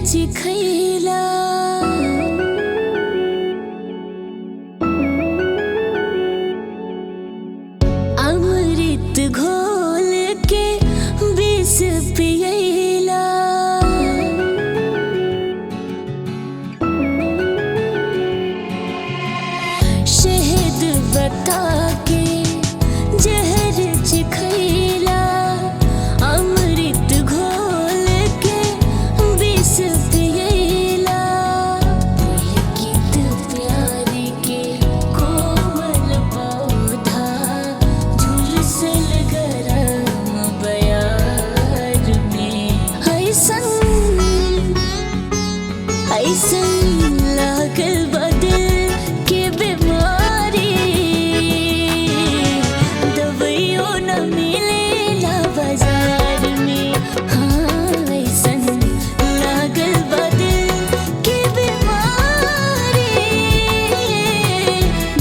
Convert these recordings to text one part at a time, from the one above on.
चिखैला अमृत घोल के विष पियैला शहद बता के जहर चिखैला अमृत घोल के विष पियैला पुलकित प्यार के कोमल पौधा झुलसल गरम बयार में ऐसन लागल बदल के बीमारी दवाइयों न मिलेला बाजार में। हाँ ऐसन लागल बदल के बीमारी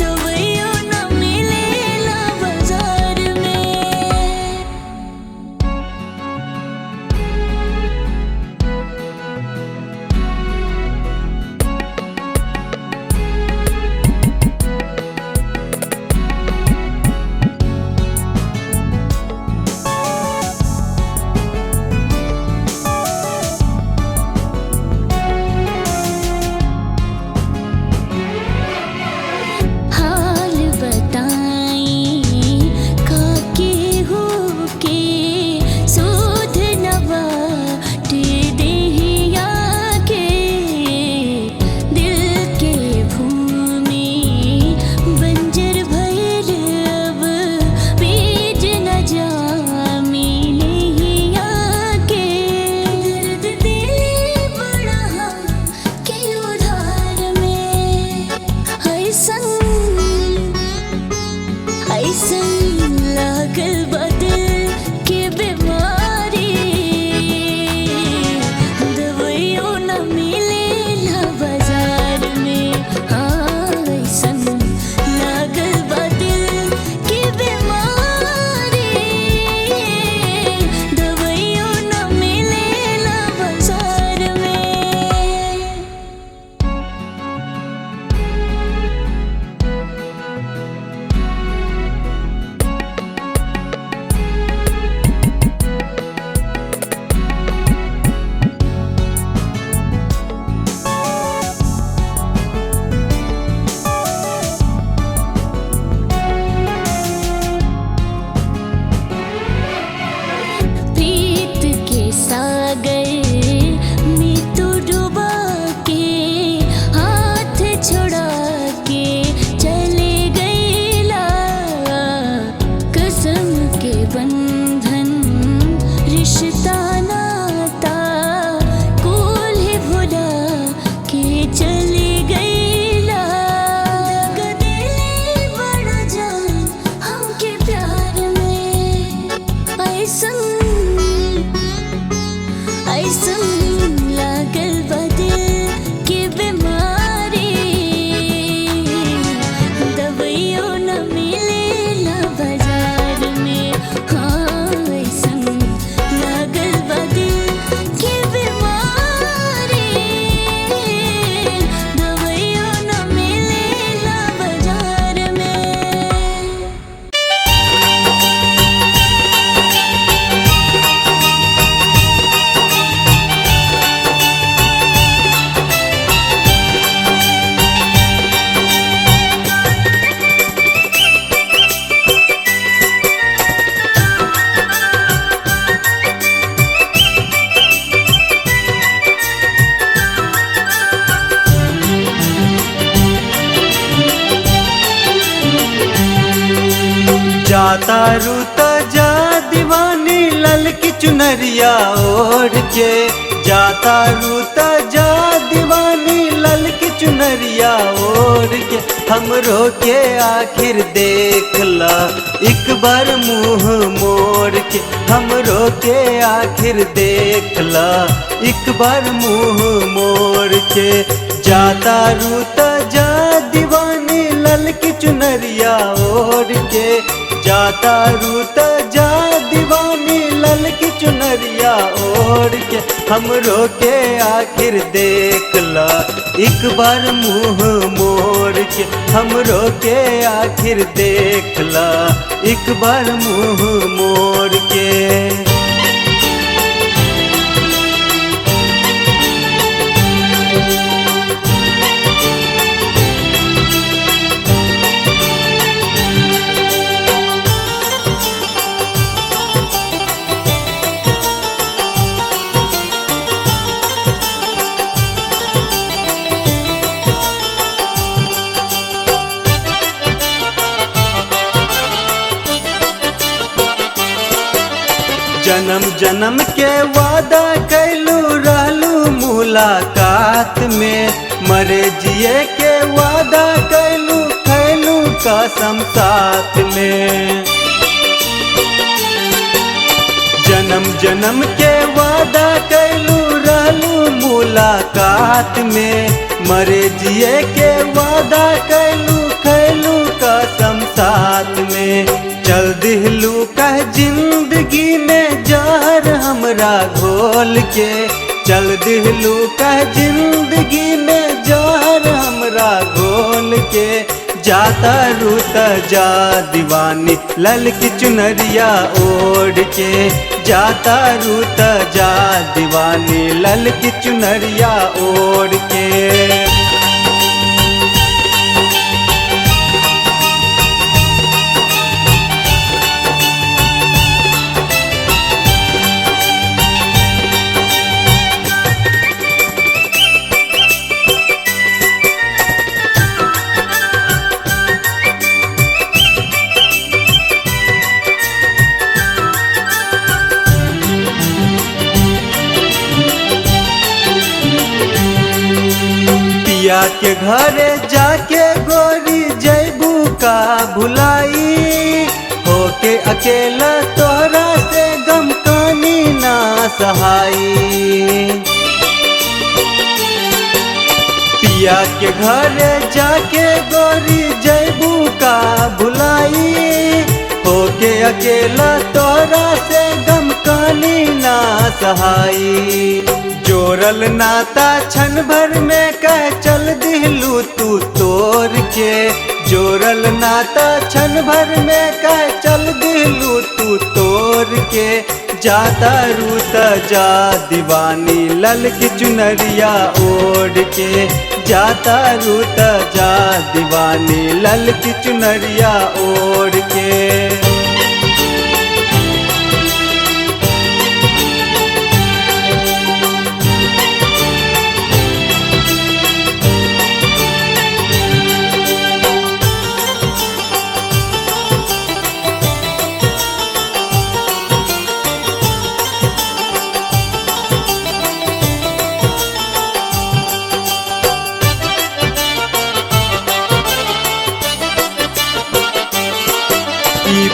दवाइयों न मिलेला बाजार में। हाल बताई काके हो के शोध नवा देहिया के दिल के भूमि बंजर भइल अब बीज न जामी नहिया के दर्द दिल बड़ा हम के उधार में ऐसन लागल बदल के बीमारी दवाइयों न मिलेला बाजार में। हाँ ऐसन लागल बदल के बीमारी दवाइयों न मिलेला बाजार में। प्रीत के सागर में तू डुबा के हाथ छोड़ा के चले गईला कसम के बंधन रिश्ता नाता कुल भुला के चले गईला दगा दिल बड़ा जान हमके प्यार में ऐसन लागल बदल के बीमारी दवाइयों न मिलेला बाजार में। हाँ ऐसन लागल बदल के बीमारी दवाइयों न मिलेला बाजार में। जाता रूता जा दीवानी ललकी चुनरिया ओढ़ के जाता रूता जा दीवानी ललकी चुनरिया ओढ़ के हमरो के आखिर देखला एक बार मुंह मोड़ के हमरो के आखिर देखला एक बार मुंह मोड़ के जाता रूता जा दीवानी ललकी चुनरिया ओढ़ के जाता रूता जा दीवानी ललकी चुनरिया ओढ़ के, हमरो के आखिर देख ला एक बार मुँह मोड़ के, हमरो के आखिर देख ला एक बार मुँह मोड़ के। जन्म जन्म के वादा कैलू रहलू मुलाकात में, मरे जिए के वादा कैलू खैलू कसम साथ में। जन्म जन्म के वादा कैलू रहलू मुलाकात में, मरे जिए के वादा कैलू खैलू कसम साथ में। चल दिहलू कह जिंदगी में जहर हमरा घोल के, चल दिहलू कह जिंदगी में जहर हमरा घोल के। जाता रूता जा दीवानी ललकी चुनरिया ओढ़ के, जाता रूता जा दीवानी ललकी चुनरिया ओढ़ के। पिया के घरे जाके गोरी जैबू का भुलाई, होके अकेला तोरा से गम कानी ना सहाई। पिया के घरे जाके गोरी जैबू का भुलाई, होके अकेला तोरा से गम कानी ना सहाई। जोरल नाता क्षण भर में कह चल दिहलू तू तोड़ के, जोरल नाता क्षण भर में कह चल दिहलू तू तोड़ के। जाता रूता जा दीवानी ललकी चुनरिया ओढ़ के, जाता रूता जा दीवानी ललकी चुनरिया ओढ़ के।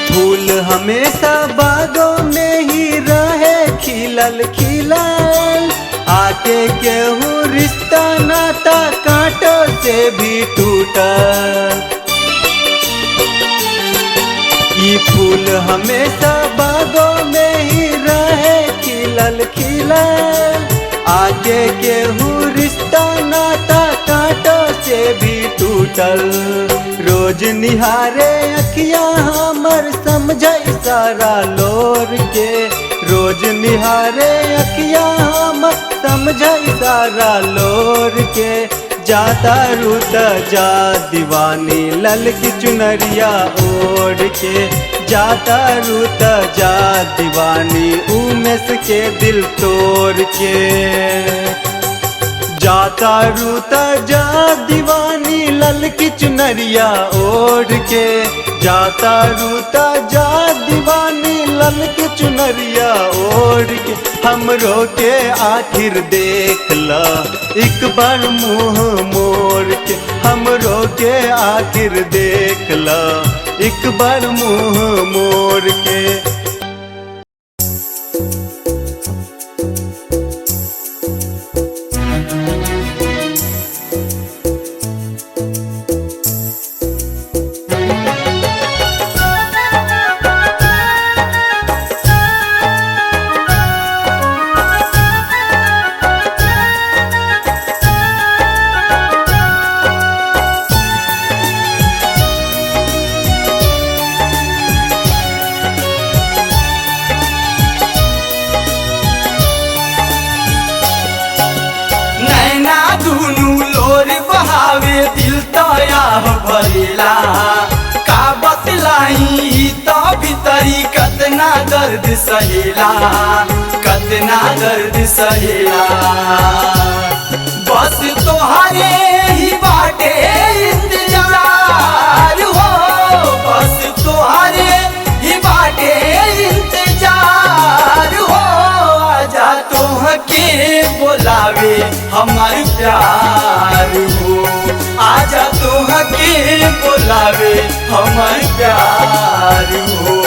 फूल हमेशा बागों में ही रहे खिलल खिलल, आके केहू रिश्ता नाता कांटों से भी टूटल। ये फूल हमेशा बागों में ही रहे खिलल खिलल, आके केहू रिश्ता नाता कांटों से भी टूटल। रोज निहारे अखियाँ हमर समझै सारा लोर के, रोज निहारे अखियाँ हमर समझै सारा लोर के। जाता रूता जा दीवानी ललकी चुनरिया ओढ़ के, जाता रूता जा दीवानी उमेश के दिल तोड़ के। जाता रूता जा दीवानी ललकी चुनरिया ओढ़ के, जाता रूता जा दीवानी ललकी चुनरिया ओढ़ के। हमरो के आखिर देख ला एक बार मुँह मोड़ के, हमरो के आखिर देख ला एक बार मुँह मोड़ के। सहेला का बतलाई तो भीतरी कतना दर्द सहेला कतना दर्द सहेला बस तोहरे ही बाटे इंतजार हो बस तोहरे ही बाटे इंतजार हो आजा तोहके बोलावे हमार प्यार हो आजा तोहके बोलावे हमार प्यार हो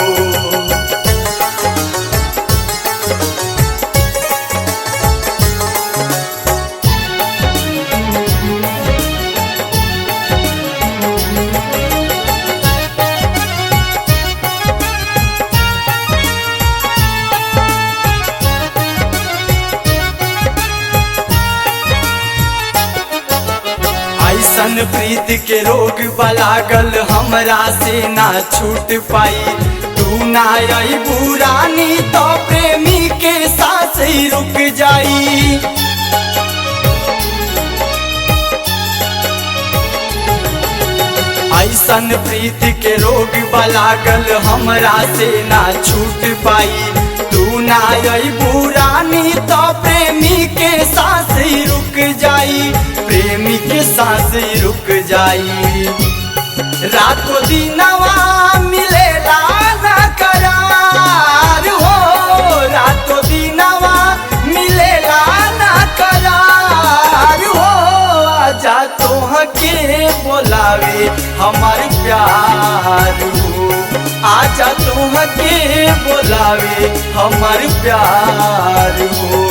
ऐसन प्रीत के रोग बलागल हमरा से ना छूट पाई तू ना अइबू रानी तो प्रेमी के सांस ही रुक जाई ऐसन प्रीत के रोग बलागल हमरा से ना छूट पाई तू ना अइबू रानी तो प्रेमी के सांस ही रुक जाई प्रेमी के सांस ही रुक जाई रातों दिनवा मिलेला ना करार हो रातों दिनवा मिलेला ना करार हो आजा तोहके बोलावे हमार प्यार हो आजा तोहके बोलावे हमार प्यार हो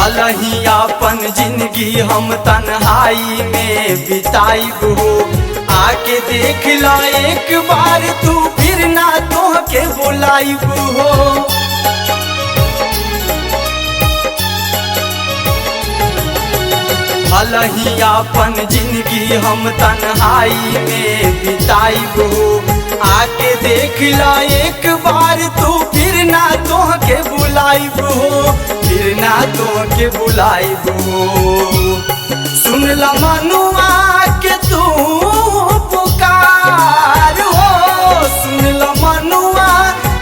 अलही अपन जिंदगी हम तन्हाई में बिताइब हो आके देख ला एक बार तू फिर ना तोहके बुलाइब हो अलही अपन जिंदगी हम तन्हाई में बिताइब हो आके देख ला एक बार तू फिर ना तोहके बुलाइब हो फिर ना तोहके बुलाइब हो सुन ला मनुआ के तू पुकार हो सुन ला मनुआ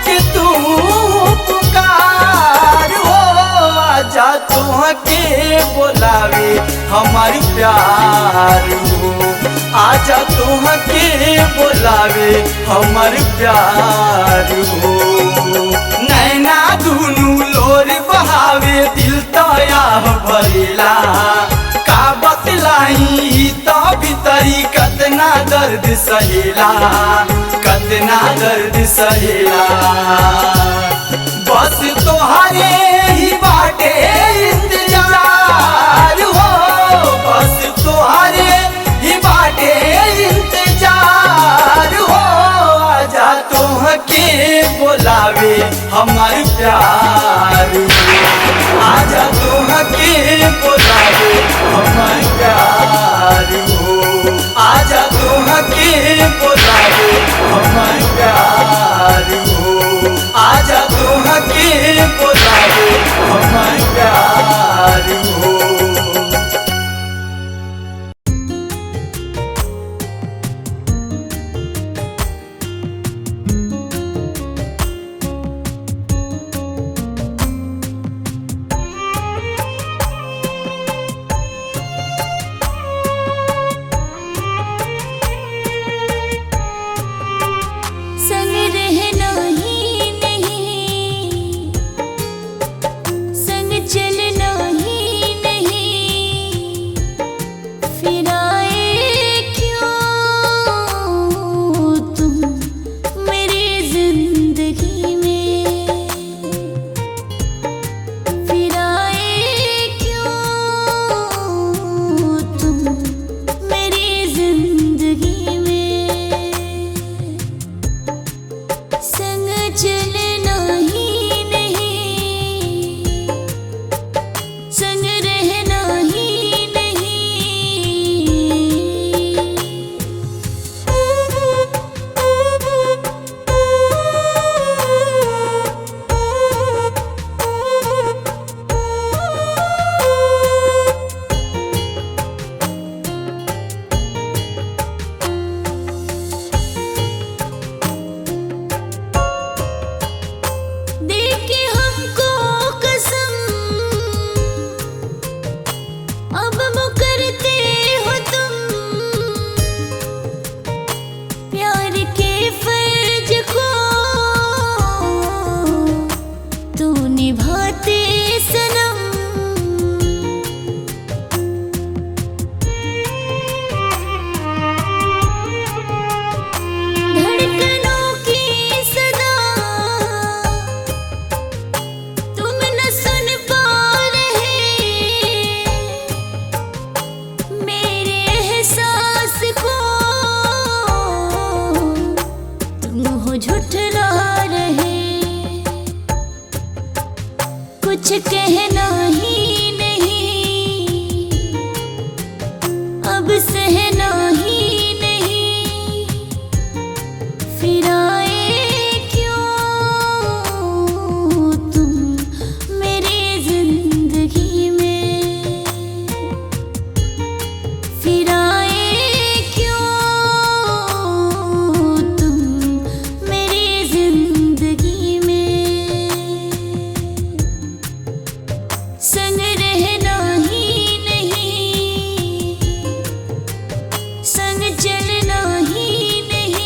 के तू पुकार हो आजा तोहके बोलावे हमार प्यार हो आजा तोहके बोलावे हमार प्यार हो नैना दुनू लोर बहावे दिल तया भरेला का बतलाई तो भीतरी कतना दर्द सहेला कतना दर्द सहेला बस तोहरे ही बाटे इंतजार हो बस तोहरे ही बाटे इंतजार हो आजा तोहके बोलावे हमार प्यार हो आजा तोहके बोलावे हमार प्यार हो आजा तोहके बोलावे हमार प्यार हो आजा तोहके बोलावे हमार प्यार हो संग रहना ही नहीं, संग चलना ही नहीं, फिर आए क्यों तुम मेरी जिंदगी में, फिर आए क्यों कुछ कहना ही नहीं, अब सहना ही नहीं, फिर आए क्यों तुम मेरी जिंदगी में, फिर आए क्यों तुम मेरी जिंदगी में। संग रहना ही नहीं, संग चलना ही नहीं,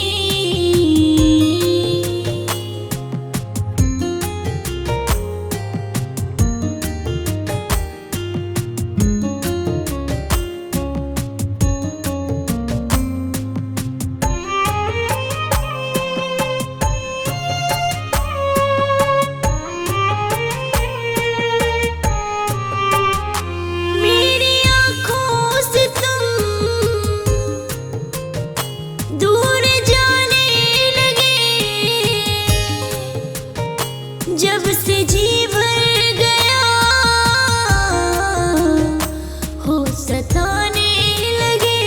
मेरी आँखों से तुम दूर जाने लगे, जब से जी भर गया हो सताने लगे।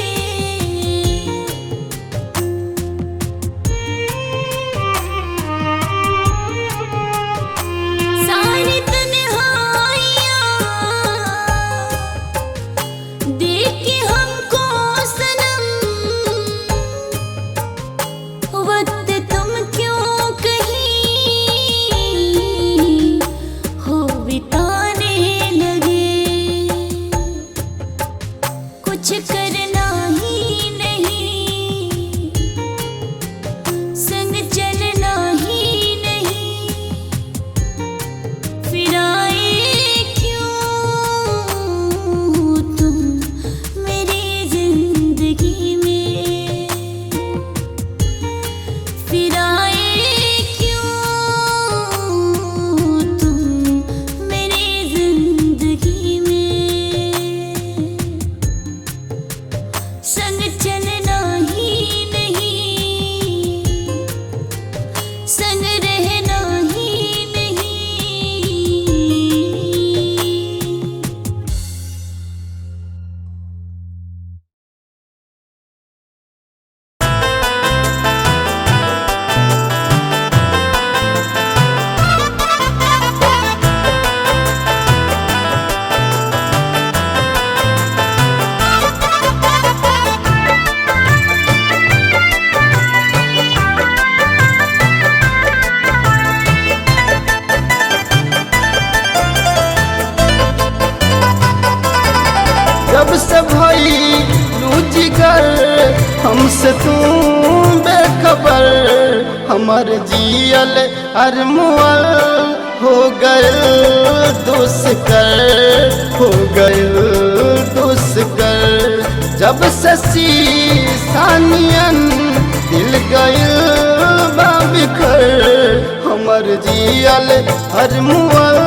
सारी तन्हाइयाँ देख के हमको सनम, वक्त तुम क्यों कहीं हो बिताने लगे। कुछ करना ही नहीं, संग चलना ही नहीं, फिर आए क्यों तुम मेरी जिंदगी में, फिर आए क्यों तुम मेरी जिंदगी में। संग चलना ही नहीं, संग रहना ही नहीं। जब से भई लूजिगर हमसे तू बेखबर, हमर जियल अरमुअल हो गए दुष्कर, हो गए दुष्कर। जब से सीसानियन दिल गइल बा बिखर, हमर जियल अरमुअल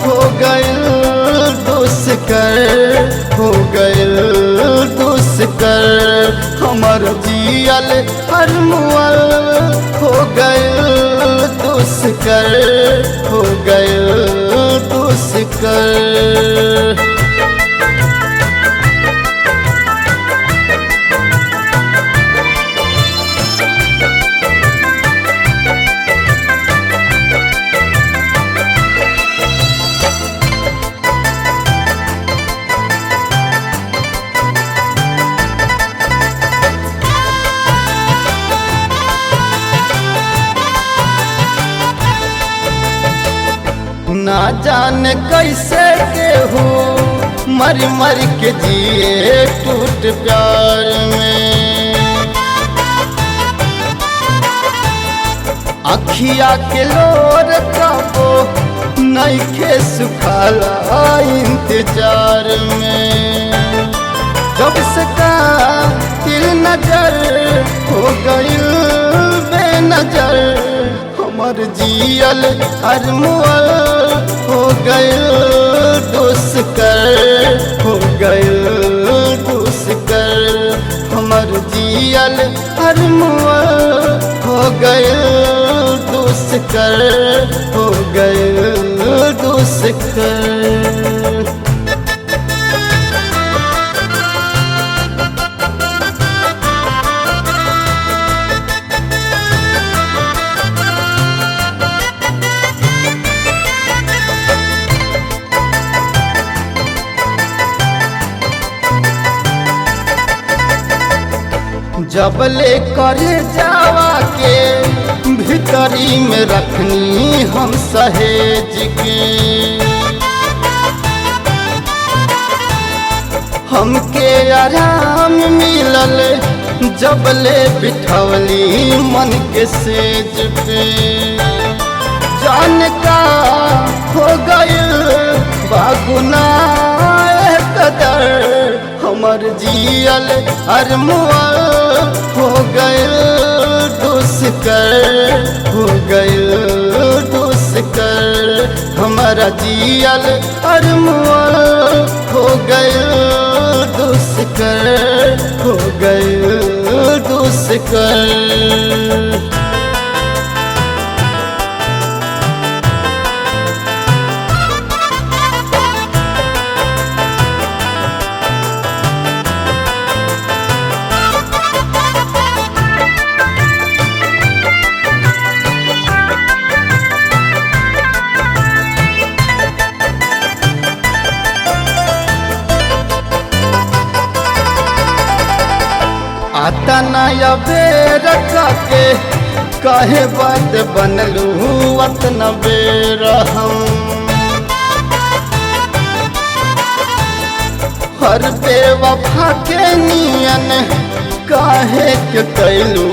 हो गइल दुष्कर, हो गइल दुष्कर। हमर जियल अरमुअल हो गइल दुष्कर, हो गइल दुष्कर। ना जाने कैसे केहू मर मर के जिए टूट प्यार में, अखिया के लोर कबो नइखे सुखाला इंतजार में। जब से का दिल नजर हो गइल बेनजर, हमर जियल अरमुअल हो गइल दुष्कर, हो गइल दुष्कर। हमर जियल अरमुअल हो गइल दुष्कर, हो गइल दुष्कर। जबले करे जावा के भीतरी में रखनी हम सहेज के, हमके आराम मिलल जबले बिठवली मन के सेज पे। जान का हो गइल बागुनाह कदर, हमर जियल अरमुअल हो गइल दुष्कर, हो गइल दुष्कर। हमारा जियल अरमुअल हो गइल दुष्कर, हो गइल दुष्कर। आता नया बेर के काहे बात बनलू अतना बेर हम। हर बेवफा के नियन काहे के कैलू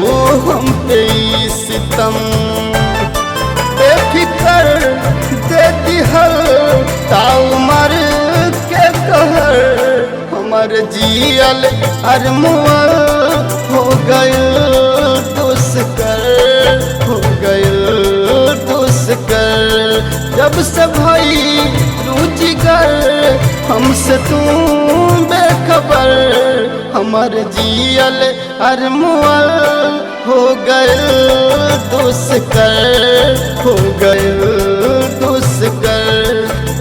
हम पे सितम। बेफिकर दे दिहल ताऊ मर के कहर, हमर जियल अरमुअल हो गइल दुष्कर, हो गइल दुष्कर। जब से भई रुचिकर हमसे तू बेखबर, हमर जियल अरमुअल हो गइल दुष्कर, हो गइल दुष्कर।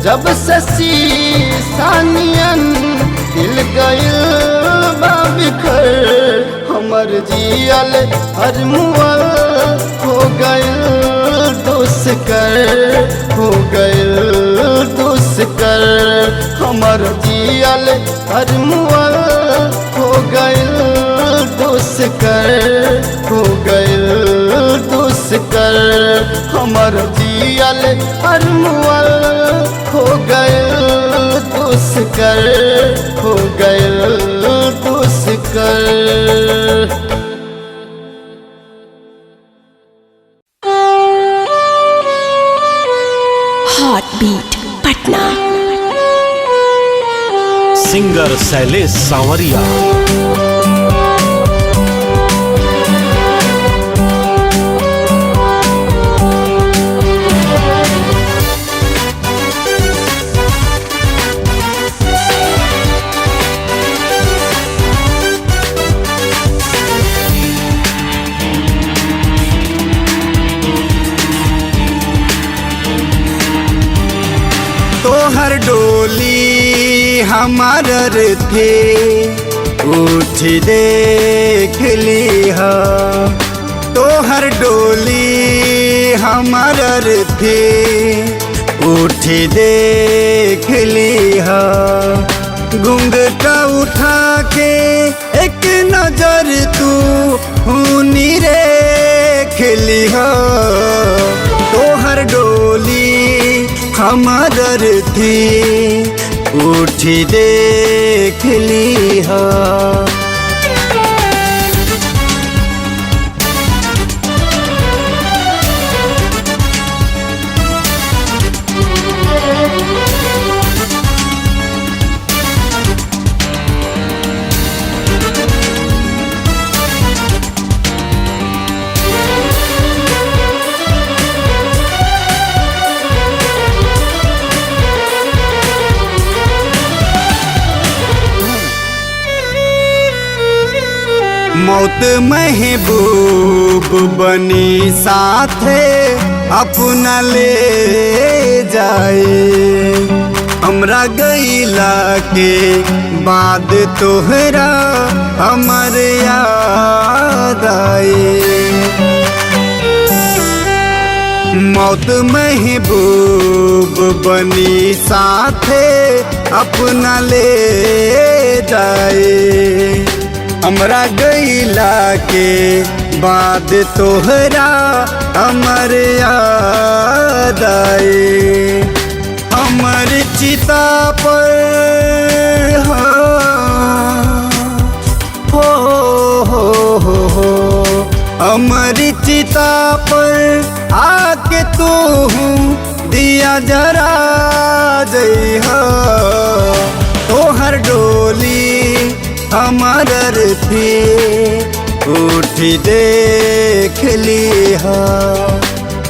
जब से शीशानियन दिल गइल बा बिखर, हमर जियल अरमुअल हो गइल दुष्कर, हो गइल दुष्कर। हमर जियल अरमुअल हो गइल दुष्कर, हो गइल दुष्कर। हमर जियल अरमुअल हो गइल दुष्कर, हो गइल दुष्कर। हार्टबीट पटना। सिंगर शैलेश सांवरिया। तोहर डोली हमार थे उठ देख लिहा, तोहर डोली हमार थे उठ देख लिहा। घूंघटा उठा के एक नजर तू हुनी देख लिहा। तोहर डोली हमार थी उठ देख लिहा। मौत महबूब बनी साथे अपना ले जाए। हमरा गईला के बाद तोहरा हमर याद आए। मौत महबूब बनी साथे अपना ले जाए। हमरा गईला के बाद तोहरा हमर याद आए। हमर चिता पर हो हमर चिता पर आके तू दिया जरा जइहा। तोहर डोली हमर थी उठी देख लिहा।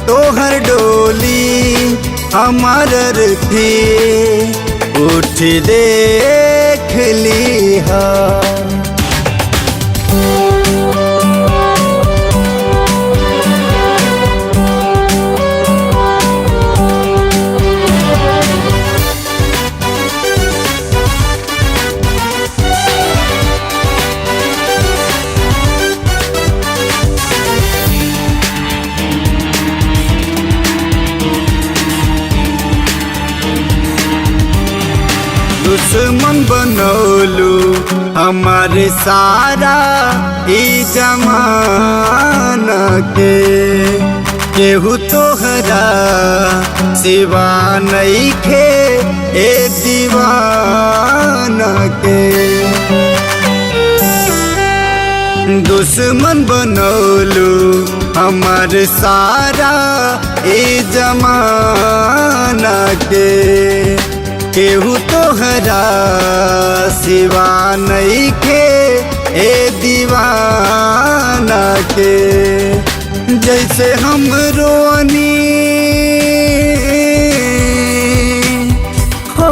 तोहर डोली हमर थी उठी देख लिहा। दुश्मन बनौलू हमारे सारा ई जमाना के। केहू तोहरा सिवा नइखे ए दीवाना के। दुश्मन बनौलू हमारे सारा ई जमाना के। केहू तोहरा सिवा नइखे ए दीवाना के। जैसे हम रोनी हो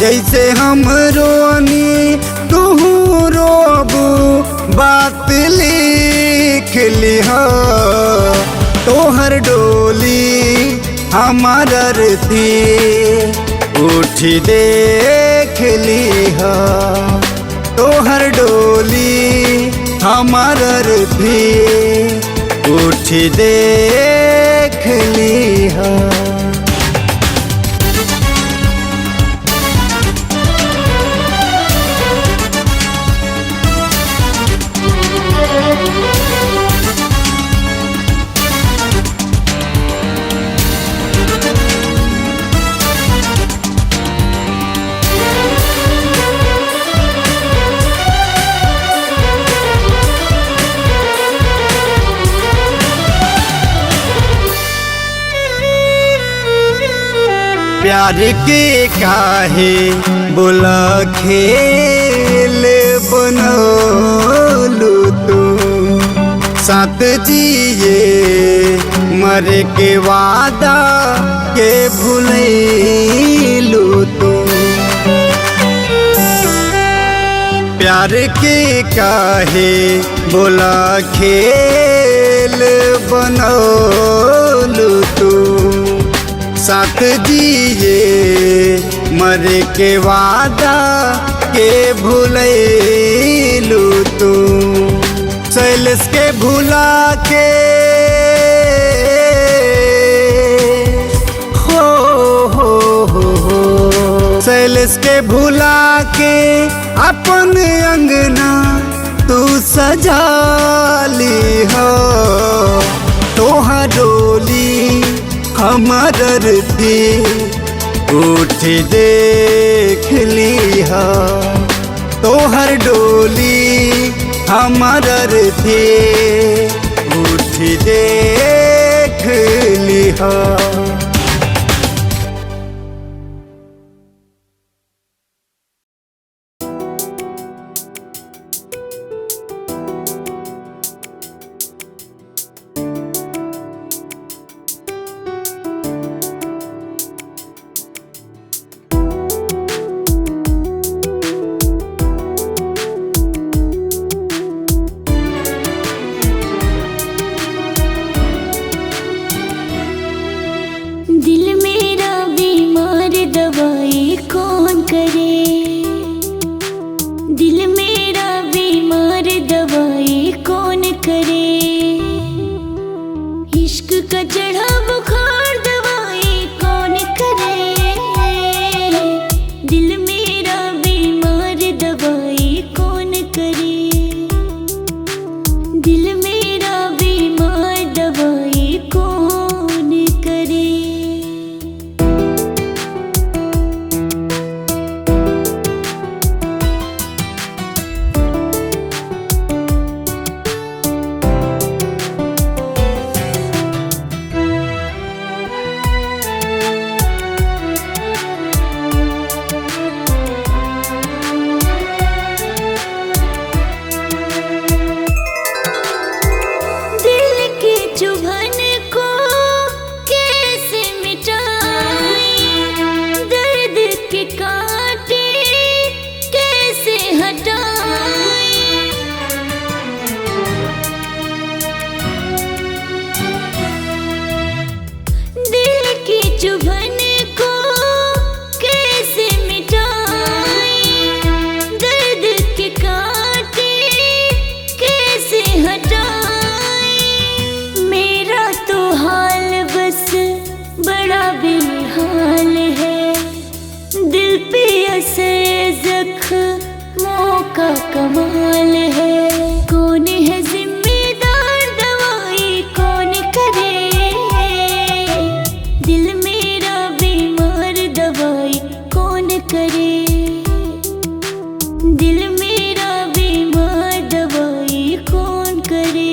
जैसे हम रोनी तू रोबू बात लिख लिहा। तोहर डोली हमार थी उठी देख लिहा। तोहर डोली हमार थी उठी देख लिहा। प्यार के काहे बोला खेल बनलू तू। साथ जिए मरे के वादा के भूलैलू तू। प्यार के काहे बोला खेल बनलू तू। साथ जिए मरे के वादा के भूलैलू तू। शैलेश के भुला के हो शैलेश के भुला के अपन अंगना तू सजा ली हो। तोहर डोली हमार थी उठ देख लिहा। तोहर डोली हमार थी उठ देख लिहा। चढ़ा बुखार दवाई कौन करे, दिल मेरा बीमार दवाई कौन करे, दिल मेरा बीमार दवाई कौन करे। चुभन को कैसे मिटाएं, दर्द के कांटे कैसे हटाएं, दिल की चुभन को कैसे मिटाएं, दर्द के कांटे कैसे हटाएं। मेरा तो हाल बस बड़ा बेहाल है, दिल पे असर जख्मों का कमाल है। कौन है जिम्मेदार दवाई कौन करे, दिल मेरा बीमार दवाई कौन करे, दिल मेरा बीमार दवाई कौन करे।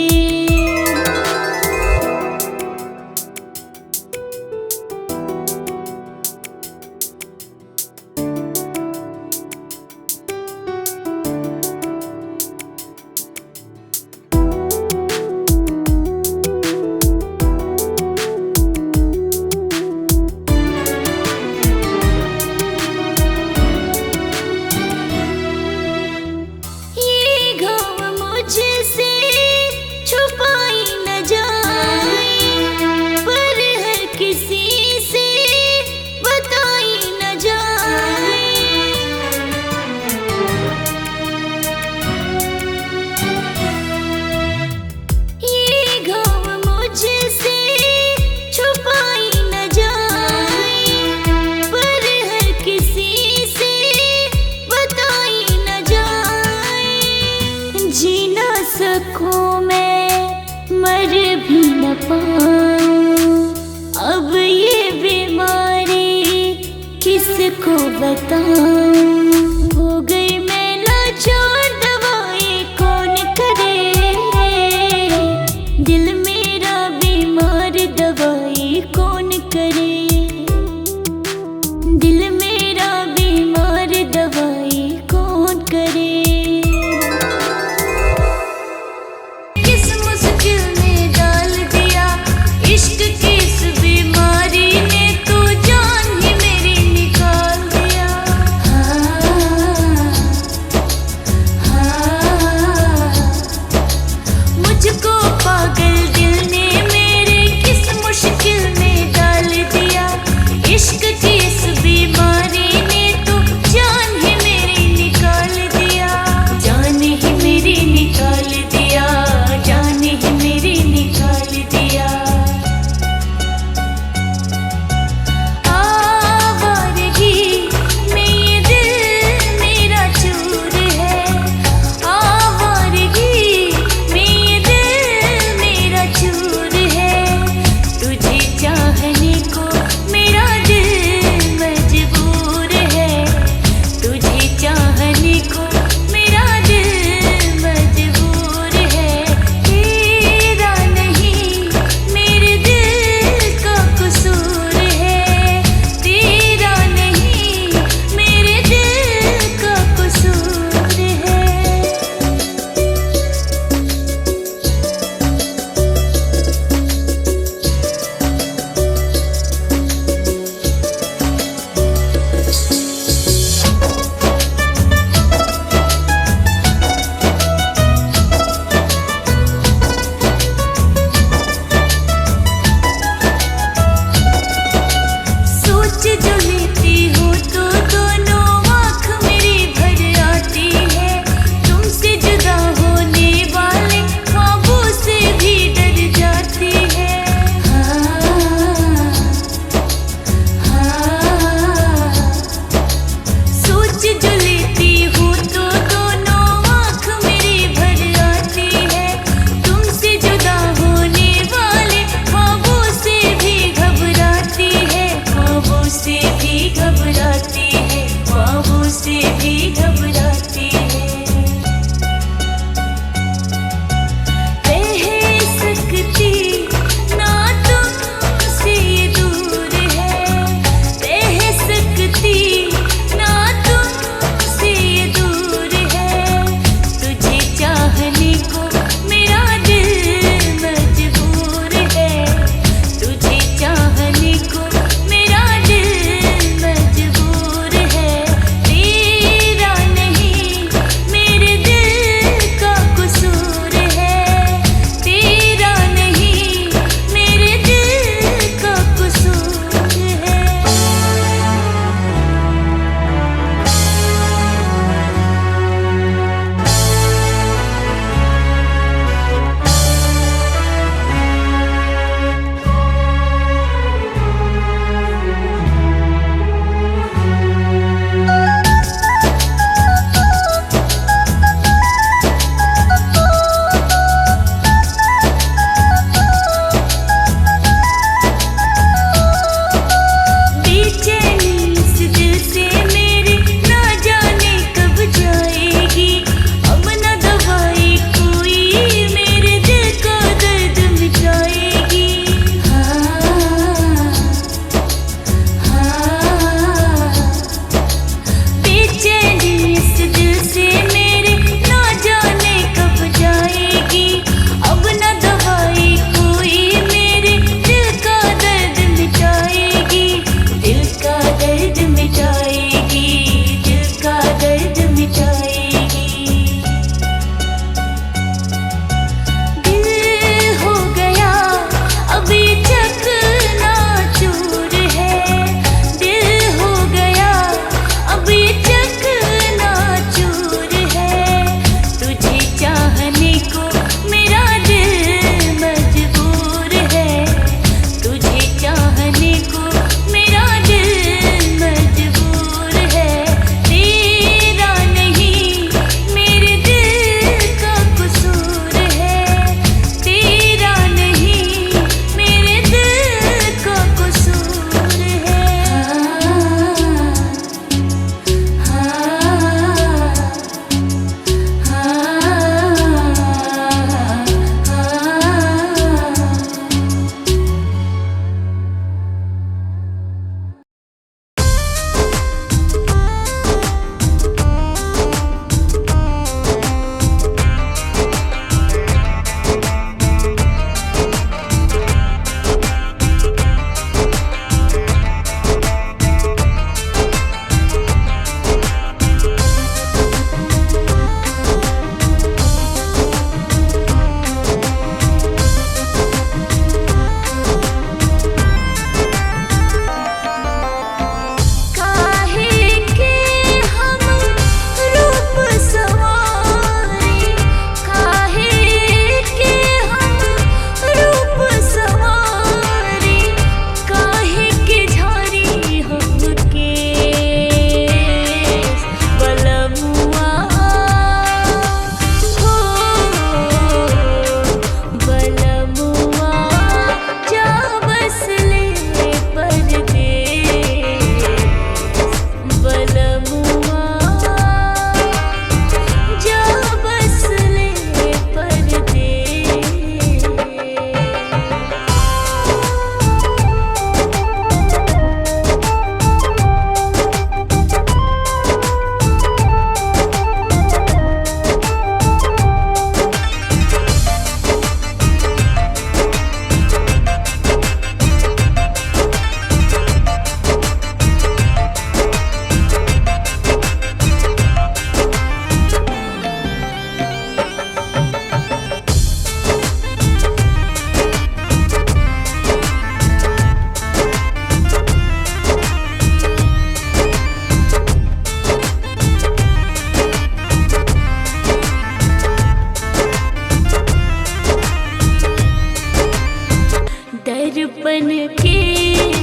बन के